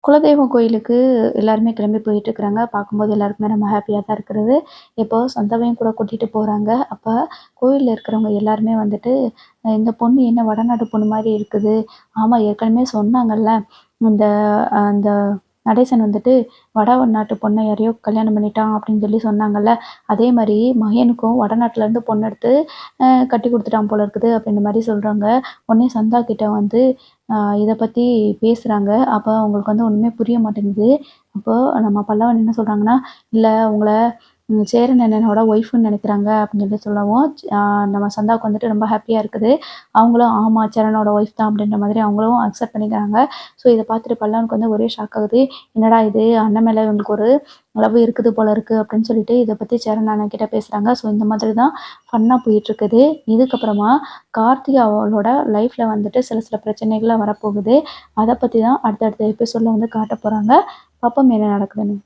குலதெய்வம் கோயிலுக்கு எல்லாருமே கிளம்பி போயிட்டுருக்குறாங்க. பார்க்கும்போது எல்லாருக்குமே ரொம்ப ஹேப்பியா தான் இருக்கிறது. இப்போ சந்தாவையும் கூட கூட்டிட்டு போறாங்க. அப்ப கோயில்ல இருக்கிறவங்க எல்லாருமே வந்துட்டு, இந்த பொண்ணு என்ன வடநாட்டு பொண்ணு மாரி இருக்குது. ஆமா ஏற்கனவே சொன்னாங்கல்ல, இந்த அந்த நடேசன் வந்துட்டு வடநாட்டு பொண்ண யாரையோ கல்யாணம் பண்ணிட்டான் அப்படின்னு சொல்லி சொன்னாங்கல்ல. அதே மாரி மகனுக்கும் வடநாட்டுலேருந்து பொண்ணு எடுத்து கட்டி குடுத்துட்டான் போல இருக்குது அப்படின்ற மாரி சொல்றாங்க. உடனே சந்தா கிட்ட வந்து இத பத்தி பேசுறாங்க. அப்ப அவங்களுக்கு வந்து ஒண்ணுமே புரிய மாட்டேங்குது. அப்போ நம்ம பல்லவன் என்ன சொல்றாங்கன்னா, "இல்ல உங்கள சேரன் அண்ணனோட ஒய்ஃப்ன்னு நெனைக்கிறாங்க" அப்படின்னு சொல்லி சொல்லவும், நம்ம சந்தாவுக்கு வந்துட்டு ரொம்ப ஹேப்பியா இருக்குது. அவங்களும் ஆமா சரணோட ஒய்ஃப் தான் அப்படின்ற மாதிரி அவங்களும் அக்செப்ட் பண்ணிக்கிறாங்க. ஸோ இத பார்த்துட்டு பல்லவனுக்கு வந்து ஒரே ஷாக் ஆகுது. என்னடா இது அண்ணன் மேல இவங்களுக்கு ஒரு லவ் இருக்குது போல இருக்கு அப்படின்னு சொல்லிட்டு இத பத்தி சரண் அண்ணன் கிட்ட பேசுறாங்க. ஸோ இந்த மாதிரி தான் ஃபன்னா போயிட்டுருக்குது. இதுக்கப்புறமா கார்த்திகா அவளோட லைஃப்ல வந்துட்டு சில சில பிரச்சனைகள்லாம் வரப்போகுது. அத பத்தி தான் அடுத்தடுத்த எபிசோட்ல வந்து காட்டப்போறாங்க. பாப்போம் என்ன நடக்குதுன்னு.